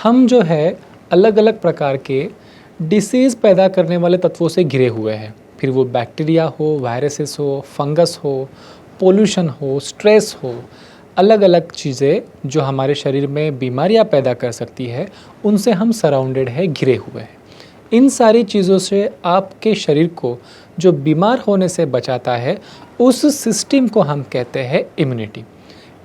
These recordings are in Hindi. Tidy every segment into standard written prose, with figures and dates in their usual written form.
हम जो है अलग अलग प्रकार के डिसीज़ पैदा करने वाले तत्वों से घिरे हुए हैं। फिर वो बैक्टीरिया हो, वायरसेस हो, फंगस हो, पोल्यूशन हो, स्ट्रेस हो, अलग अलग चीज़ें जो हमारे शरीर में बीमारियां पैदा कर सकती है, उनसे हम सराउंडेड है, घिरे हुए हैं। इन सारी चीज़ों से आपके शरीर को जो बीमार होने से बचाता है, उस सिस्टम को हम कहते हैं इम्यूनिटी।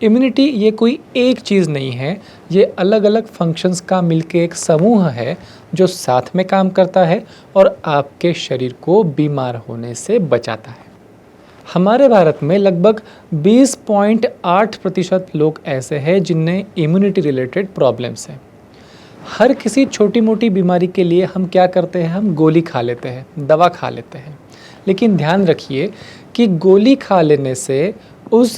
इम्यूनिटी ये कोई एक चीज़ नहीं है, ये अलग अलग फंक्शंस का मिलके एक समूह है जो साथ में काम करता है और आपके शरीर को बीमार होने से बचाता है। हमारे भारत में लगभग 20.8% लोग ऐसे हैं जिनमें इम्यूनिटी रिलेटेड प्रॉब्लम्स हैं। हर किसी छोटी मोटी बीमारी के लिए हम क्या करते हैं, हम गोली खा लेते हैं, दवा खा लेते हैं। लेकिन ध्यान रखिए कि गोली खा लेने से उस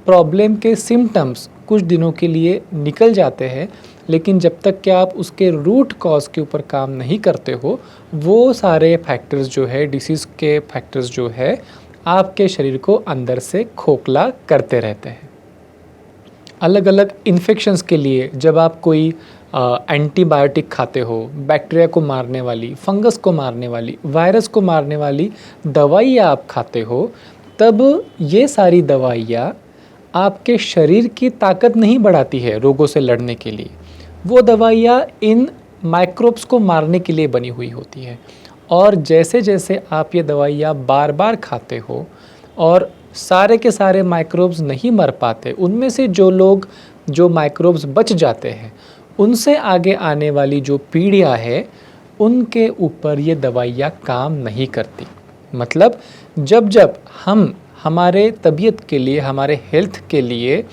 प्रॉब्लम के सिम्टम्स कुछ दिनों के लिए निकल जाते हैं, लेकिन जब तक कि आप उसके रूट कॉज के ऊपर काम नहीं करते हो, वो सारे फैक्टर्स जो है, डिसीज़ के फैक्टर्स जो है, आपके शरीर को अंदर से खोखला करते रहते हैं। अलग अलग इन्फेक्शंस के लिए जब आप कोई एंटीबायोटिक खाते हो, बैक्टीरिया को मारने वाली, फंगस को मारने वाली, वायरस को मारने वाली दवाइयाँ आप खाते हो, तब ये सारी दवाइयाँ आपके शरीर की ताकत नहीं बढ़ाती है रोगों से लड़ने के लिए। वो दवाइयाँ इन माइक्रोब्स को मारने के लिए बनी हुई होती है। और जैसे जैसे आप ये दवाइयाँ बार बार खाते हो और सारे के सारे माइक्रोब्स नहीं मर पाते, उनमें से जो माइक्रोब्स बच जाते हैं, उनसे आगे आने वाली जो पीढ़ियाँ है, उनके ऊपर ये दवाइयाँ काम नहीं करती। मतलब जब जब हम हमारे तबीयत के लिए, हमारे हेल्थ के लिए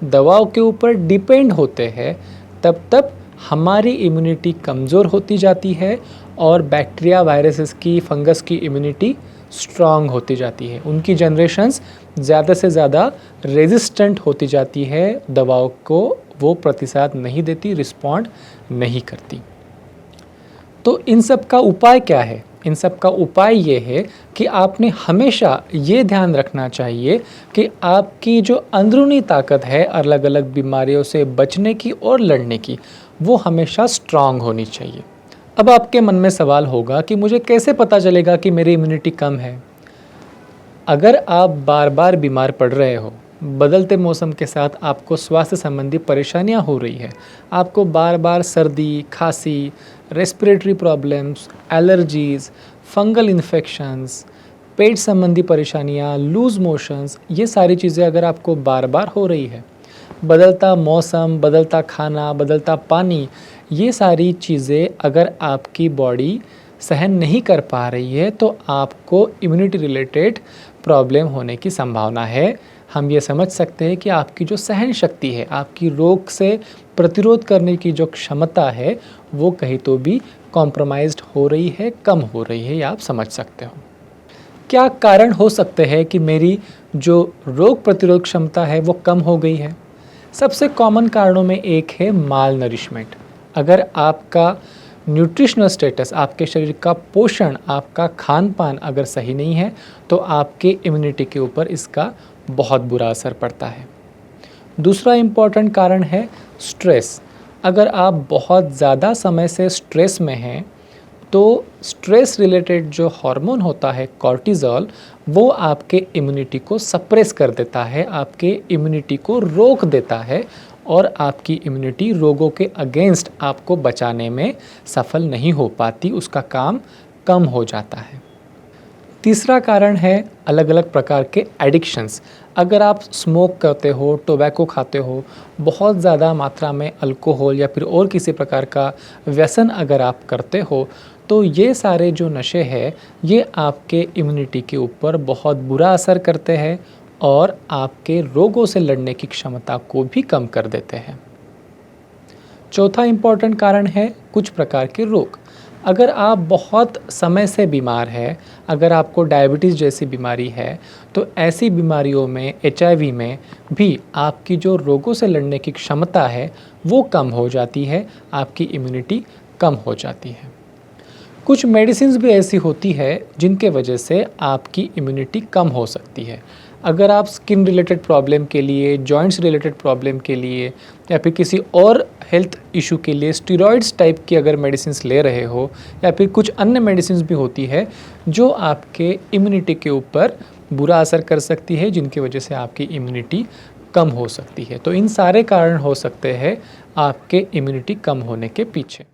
दवाओं के ऊपर डिपेंड होते हैं, तब तब हमारी इम्यूनिटी कमज़ोर होती जाती है और बैक्टीरिया, वायरसेस की, फंगस की इम्यूनिटी स्ट्रॉन्ग होती जाती है। उनकी जनरेशन्स ज़्यादा से ज़्यादा रेजिस्टेंट होती जाती है, दवाओं को वो प्रतिसाद नहीं देती, रिस्पॉन्ड नहीं करती। तो इन सब का उपाय क्या है? इन सब का उपाय ये है कि आपने हमेशा ये ध्यान रखना चाहिए कि आपकी जो अंदरूनी ताकत है अलग अलग बीमारियों से बचने की और लड़ने की, वो हमेशा स्ट्रांग होनी चाहिए। अब आपके मन में सवाल होगा कि मुझे कैसे पता चलेगा कि मेरी इम्यूनिटी कम है? अगर आप बार बार बीमार पड़ रहे हो, बदलते मौसम के साथ आपको स्वास्थ्य संबंधी परेशानियां हो रही है, आपको बार बार सर्दी, खांसी, respiratory problems, allergies, fungal infections, पेट संबंधी परेशानियां, लूज़ मोशंस, ये सारी चीज़ें अगर आपको बार बार हो रही है, बदलता मौसम, बदलता खाना, बदलता पानी, ये सारी चीज़ें अगर आपकी बॉडी सहन नहीं कर पा रही है, तो आपको इम्यूनिटी रिलेटेड प्रॉब्लम होने की संभावना है। हम ये समझ सकते हैं कि आपकी जो सहन शक्ति है, आपकी रोग से प्रतिरोध करने की जो क्षमता है, वो कहीं तो भी कॉम्प्रोमाइज़्ड हो रही है, कम हो रही है, ये आप समझ सकते हो। क्या कारण हो सकते हैं कि मेरी जो रोग प्रतिरोध क्षमता है वो कम हो गई है? सबसे कॉमन कारणों में एक है माल नरिशमेंट। अगर आपका न्यूट्रिशनल स्टेटस, आपके शरीर का पोषण, आपका खान पान अगर सही नहीं है, तो आपके इम्यूनिटी के ऊपर इसका बहुत बुरा असर पड़ता है। दूसरा इम्पॉर्टेंट कारण है स्ट्रेस। अगर आप बहुत ज़्यादा समय से स्ट्रेस में हैं, तो स्ट्रेस रिलेटेड जो हार्मोन होता है कॉर्टिज़ोल, वो आपके इम्यूनिटी को सप्रेस कर देता है, आपके इम्यूनिटी को रोक देता है और आपकी इम्यूनिटी रोगों के अगेंस्ट आपको बचाने में सफल नहीं हो पाती, उसका काम कम हो जाता है। तीसरा कारण है अलग अलग प्रकार के एडिक्शंस। अगर आप स्मोक करते हो, टोबैको खाते हो, बहुत ज़्यादा मात्रा में अल्कोहल या फिर और किसी प्रकार का व्यसन अगर आप करते हो, तो ये सारे जो नशे हैं, ये आपके इम्यूनिटी के ऊपर बहुत बुरा असर करते हैं और आपके रोगों से लड़ने की क्षमता को भी कम कर देते हैं। चौथा इम्पॉर्टेंट कारण है कुछ प्रकार के रोग। अगर आप बहुत समय से बीमार हैं, अगर आपको डायबिटीज़ जैसी बीमारी है, तो ऐसी बीमारियों में, HIV में भी आपकी जो रोगों से लड़ने की क्षमता है वो कम हो जाती है, आपकी इम्यूनिटी कम हो जाती है। कुछ मेडिसिन्स भी ऐसी होती है जिनके वजह से आपकी इम्यूनिटी कम हो सकती है। अगर आप स्किन रिलेटेड प्रॉब्लम के लिए, जॉइंट्स रिलेटेड प्रॉब्लम के लिए या फिर किसी और हेल्थ इशू के लिए स्टेरॉइड्स टाइप की अगर मेडिसिन्स ले रहे हो, या फिर कुछ अन्य मेडिसिन्स भी होती है जो आपके इम्यूनिटी के ऊपर बुरा असर कर सकती है, जिनकी वजह से आपकी इम्यूनिटी कम हो सकती है। तो इन सारे कारण हो सकते हैं आपके इम्यूनिटी कम होने के पीछे।